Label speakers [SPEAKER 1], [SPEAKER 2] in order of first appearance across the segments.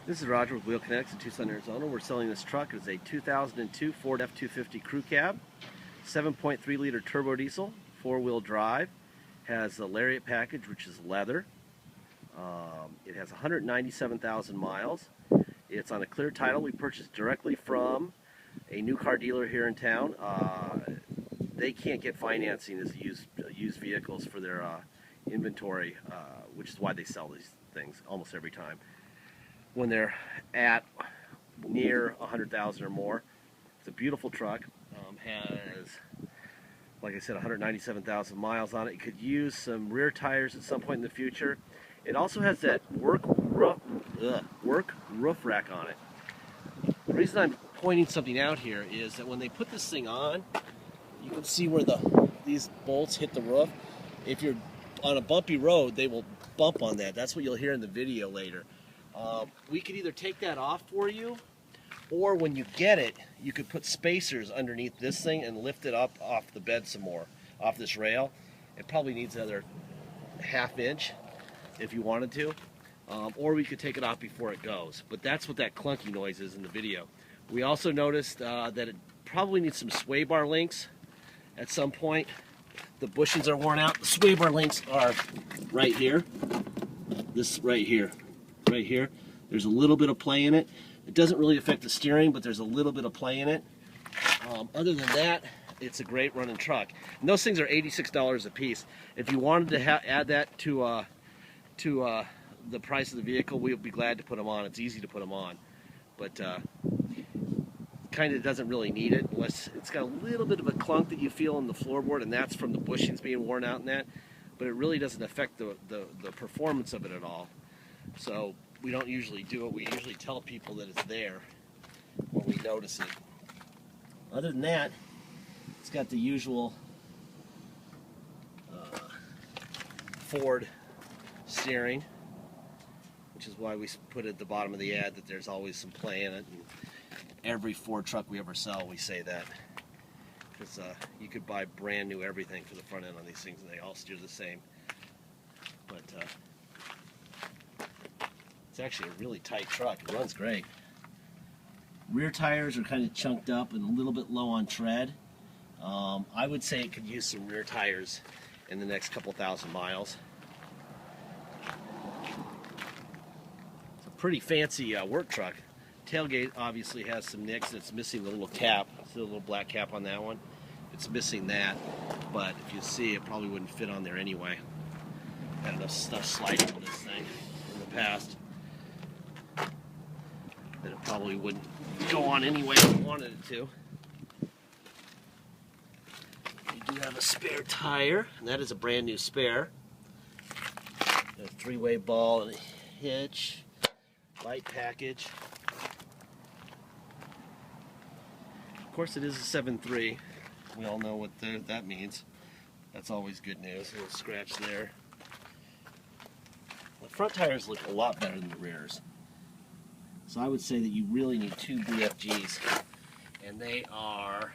[SPEAKER 1] This is Roger with Wheel Connects in Tucson, Arizona. We're selling this truck. It's a 2002 Ford F-250 Crew Cab, 7.3 liter turbo diesel, 4-wheel drive. Has a Lariat package, which is leather. It has 197,000 miles. It's on a clear title. We purchased directly from a new car dealer here in town. They can't get financing as used vehicles for their inventory, which is why they sell these things almost every time when they're at near 100,000 or more. It's a beautiful truck. Has, like I said, 197,000 miles on it. It could use some rear tires at some point in the future. It also has that work roof rack on it. The reason I'm pointing something out here is that when they put this thing on, you can see where these bolts hit the roof. If you're on a bumpy road, they will bump on that. That's what you'll hear in the video later. We could either take that off for you, or when you get it, you could put spacers underneath this thing and lift it up off the bed some more, off this rail. It probably needs another ½ inch if you wanted to, or we could take it off before it goes. But that's what that clunky noise is in the video. We also noticed that it probably needs some sway bar links at some point. The bushings are worn out. The sway bar links are right here. This right here. Right here. There's a little bit of play in it. It doesn't really affect the steering, but there's a little bit of play in it. Other than that, it's a great running truck. And those things are $86 a piece. If you wanted to add that to the price of the vehicle, we would be glad to put them on. It's easy to put them on, but kind of doesn't really need it unless it's got a little bit of a clunk that you feel in the floorboard, and that's from the bushings being worn out in that. But it really doesn't affect the performance of it at all. So we don't usually do it. We usually tell people that it's there when we notice it. Other than that, it's got the usual Ford steering, which is why we put at the bottom of the ad that there's always some play in it. And every Ford truck we ever sell, we say that, because you could buy brand new everything for the front end on these things, and they all steer the same. But it's actually a really tight truck. It runs great. Rear tires are kind of chunked up and a little bit low on tread. I would say it could use some rear tires in the next couple thousand miles. It's a pretty fancy work truck. Tailgate obviously has some nicks, and it's missing the little cap. See the little black cap on that one? It's missing that, but if you see, it probably wouldn't fit on there anyway. Had enough stuff sliding on this thing in the past that it probably wouldn't go on anyway if you wanted it to. You do have a spare tire, and that is a brand new spare. Got a 3-way ball and a hitch, light package. Of course, it is a 7.3. We all know what that means. That's always good news. A little scratch there. The front tires look a lot better than the rears. So I would say that you really need 2 BFGs. And they are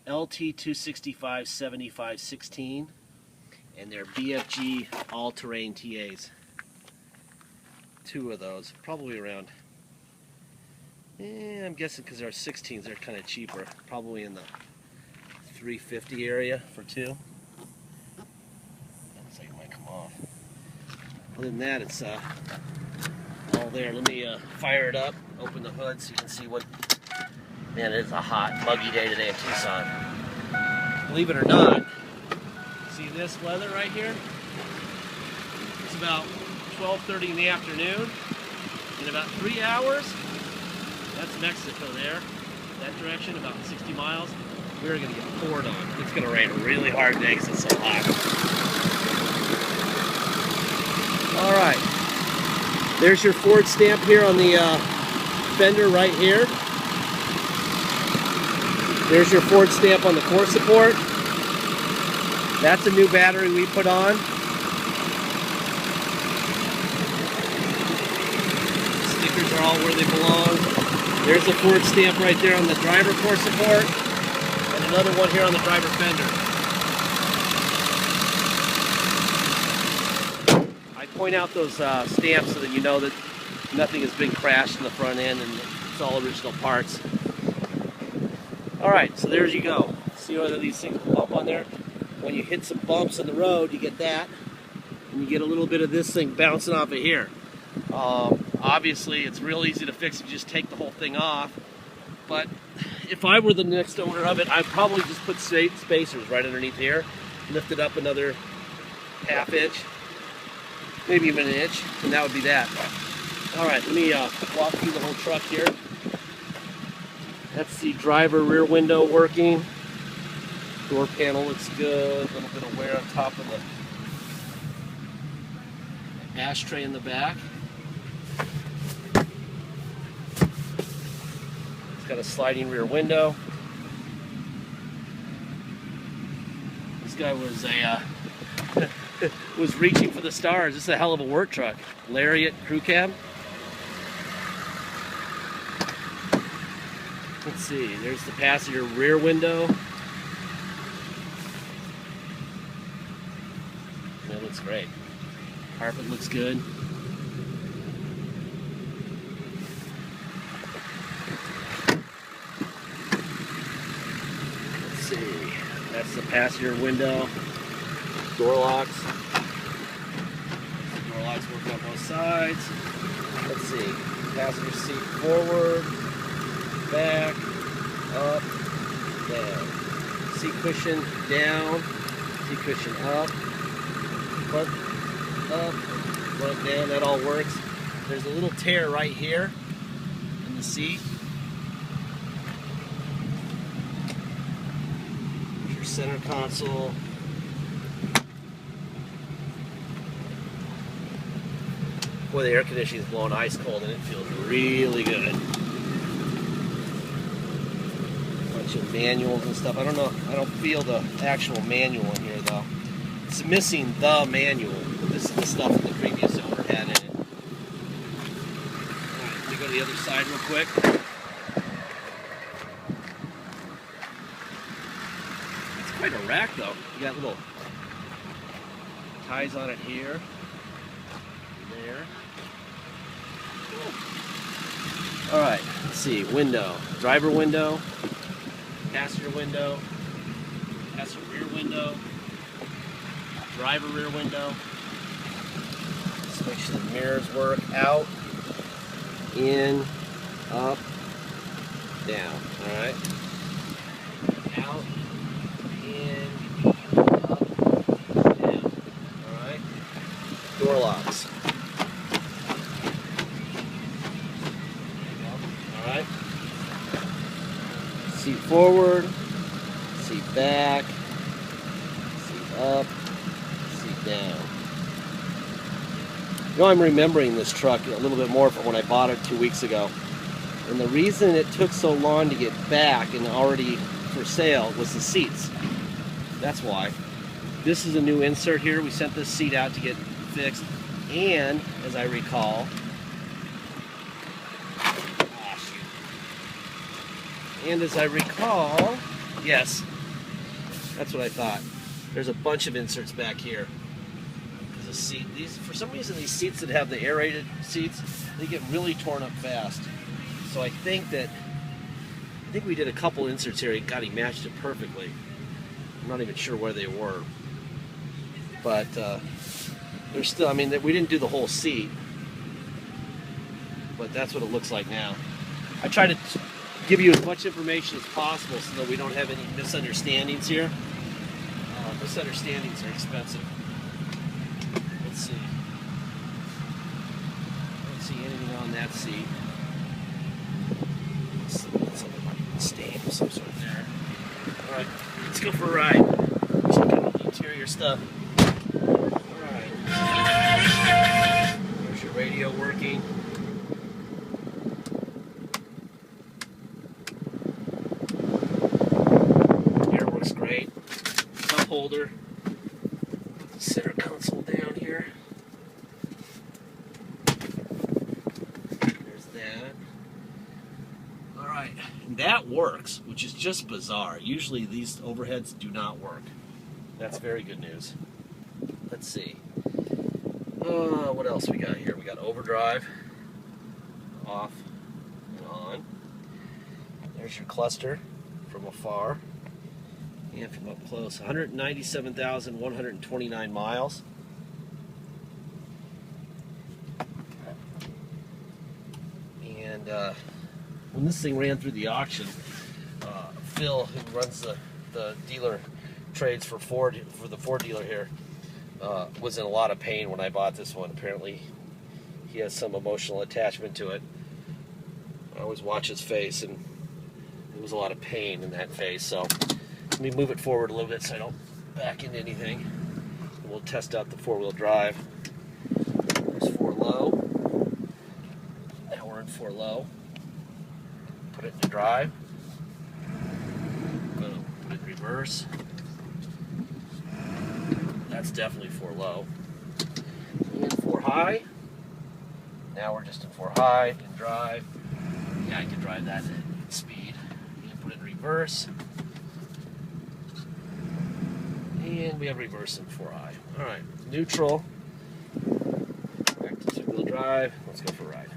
[SPEAKER 1] LT265-75-16. And they're BFG all-terrain TAs. 2 of those. Probably around... I'm guessing because they're 16s, they're kind of cheaper. Probably in the $350 area for 2. Looks like it might come off. Other than that, it's all there. Let me fire it up, open the hood so you can see what... Man, it is a hot, muggy day today in Tucson. Believe it or not, see this weather right here? It's about 12:30 in the afternoon. In about 3 hours, that's Mexico there, that direction, about 60 miles. We're going to get poured on. It's going to rain really hard today because it's so hot. All right. There's your Ford stamp here on the fender right here. There's your Ford stamp on the core support. That's a new battery we put on. Stickers are all where they belong. There's a Ford stamp right there on the driver core support, and another one here on the driver fender. I point out those stamps so that you know that Nothing has been crashed in the front end, and it's all original parts. All right, so there you go. See whether these things bump on there. When you hit some bumps in the road, you get that, and you get a little bit of this thing bouncing off of here. Obviously, it's real easy to fix. You just take the whole thing off. But if I were the next owner of it, I'd probably just put spacers right underneath here, lift it up another ½ inch, maybe even an inch, and that would be that. All right, let me walk through the whole truck here. That's the driver rear window working. Door panel looks good. A little bit of wear on top of the ashtray in the back. It's got a sliding rear window. This guy was was reaching for the stars. This is a hell of a work truck. Lariat crew cab. Let's see, there's the passenger rear window. That looks great. Carpet looks good. Let's see, that's the passenger window. Door locks. Door locks working on both sides. Let's see, passenger seat forward, back, up, down. Seat cushion down, seat cushion up, front up, front down, that all works. There's a little tear right here in the seat. There's your center console. Boy, the air conditioning is blowing ice cold and it feels really good. Bunch of manuals and stuff. I don't know, I don't feel the actual manual in here though. It's missing the manual. This is the stuff that the previous owner had in it. Alright, let me go to the other side real quick. It's quite a rack though. You got little ties on it here. There. Alright, let's see. Window. Driver window. Passenger window. Passenger rear window. Driver rear window. Just make sure the mirrors work. Out. In. Up. Down. Alright. Out. In. Up. Down. Alright. Door locks. Alright. Seat forward, seat back, seat up, seat down. You know, I'm remembering this truck a little bit more from when I bought it 2 weeks ago. And the reason it took so long to get back and already for sale was the seats. That's why. This is a new insert here. We sent this seat out to get fixed. And, as I recall, yes, that's what I thought. There's a bunch of inserts back here. There's a seat. These, for some reason, these seats that have the aerated seats, they get really torn up fast. So I think we did a couple inserts here. God, he matched it perfectly. I'm not even sure where they were, but they're still. I mean, we didn't do the whole seat, but that's what it looks like now. I try to give you as much information as possible so that we don't have any misunderstandings here. Misunderstandings are expensive. Let's see. I don't see anything on that seat. Some stain of some sort there. Alright, let's go for a ride. Check out the interior stuff. Alright. There's your radio working. Great. Cup holder. Center console down here. There's that. Alright, that works, which is just bizarre. Usually these overheads do not work. That's very good news. Let's see. What else we got here? We got overdrive. off and on. There's your cluster from afar and from up close. 197,129 miles. And when this thing ran through the auction, Phil, who runs the dealer trades for Ford, for the Ford dealer here, was in a lot of pain when I bought this one. Apparently he has some emotional attachment to it. I always watch his face, and there was a lot of pain in that face. So let me move it forward a little bit so I don't back into anything. And we'll test out the four-wheel drive. There's 4 low. Now we're in 4 low. Put it into drive. Boom. Put it in reverse. That's definitely 4 low. And 4 high. Now we're just in 4 high. In drive. Yeah, I can drive that at speed. And put it in reverse. And we have reverse in 4 high. Alright, neutral. Back to 2-wheel drive. Let's go for a ride.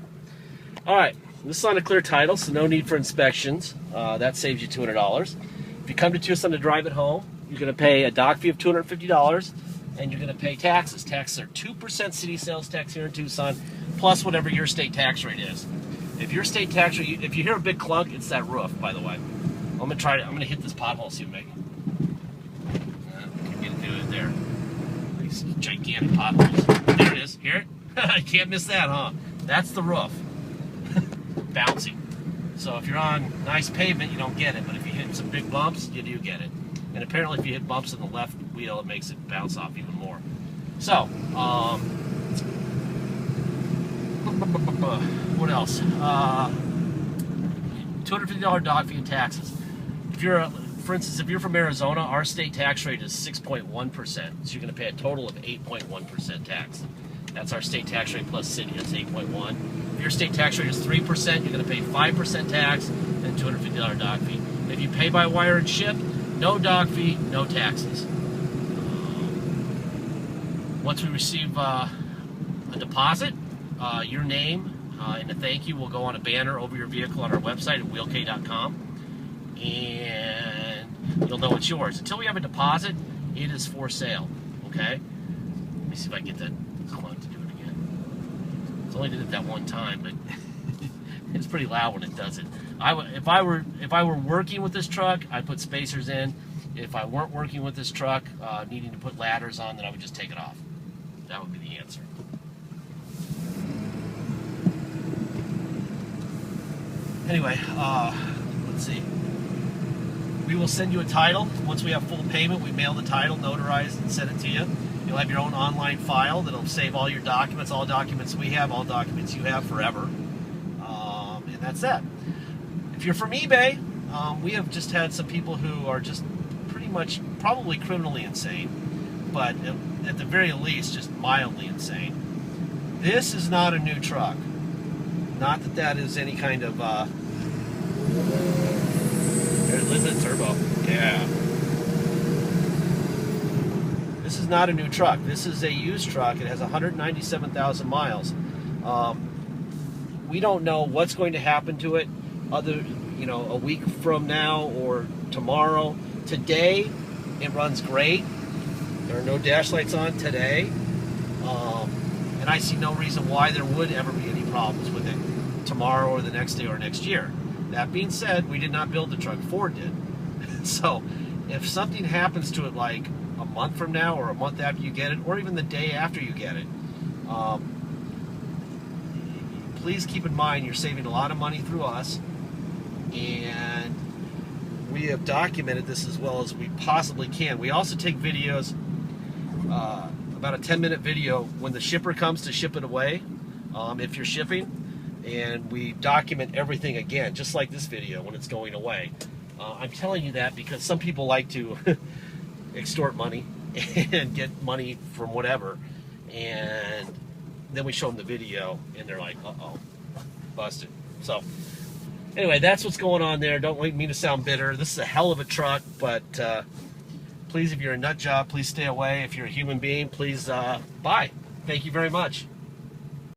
[SPEAKER 1] Alright, this is on a clear title, so no need for inspections. That saves you $200. If you come to Tucson to drive it home, you're going to pay a dock fee of $250, and you're going to pay taxes. Taxes are 2% city sales tax here in Tucson, plus whatever your state tax rate is. If your state tax rate, if you hear a big clunk, it's that roof, by the way. I'm going to hit this pothole, see what I can get into it there. These gigantic potholes. There it is. Hear it? I can't miss that, huh? That's the roof. Bouncing. So if you're on nice pavement, you don't get it, but if you hit some big bumps, you do get it. And apparently if you hit bumps in the left wheel, it makes it bounce off even more. So, what else? $250 dock fee and taxes. If you're, for instance, if you're from Arizona, our state tax rate is 6.1%, so you're going to pay a total of 8.1% tax. That's our state tax rate plus city. That's 8.1. If your state tax rate is 3%, you're going to pay 5% tax and $250 dock fee. If you pay by wire and ship, no dock fee, no taxes. Once we receive a deposit, your name and a thank you will go on a banner over your vehicle on our website at wheelk.com, and you'll know it's yours. Until we have a deposit, it is for sale. Okay? Let me see if I can get that clunk to do it again. It's only did it that one time, but it's pretty loud when it does it. If I were working with this truck, I'd put spacers in. If I weren't working with this truck, needing to put ladders on, then I would just take it off. That would be the answer. Anyway, let's see. We will send you a title. Once we have full payment, we mail the title, notarize, and send it to you. You'll have your own online file that'll save all your documents, all documents we have, all documents you have forever. And that's that. If you're from eBay, we have just had some people who are just pretty much probably criminally insane, but at the very least just mildly insane. This is not a new truck. Not that that is any kind of there's a turbo. Yeah. This is not a new truck. This is a used truck. It has 197,000 miles. We don't know what's going to happen to it a week from now or tomorrow. Today, it runs great. There are no dash lights on today. And I see no reason why there would ever be any problems with it tomorrow or the next day or next year. That being said, we did not build the truck. Ford did. So if something happens to it like a month from now or a month after you get it, or even the day after you get it, please keep in mind you're saving a lot of money through us, and we have documented this as well as we possibly can. We also take videos, about a 10-minute video when the shipper comes to ship it away, if you're shipping, and we document everything again, just like this video when it's going away. I'm telling you that because some people like to extort money and get money from whatever, and then we show them the video and they're like, uh-oh, busted. So anyway, that's what's going on there. Don't mean to sound bitter. This is a hell of a truck, but please, if you're a nut job, please stay away. If you're a human being, please buy. Thank you very much.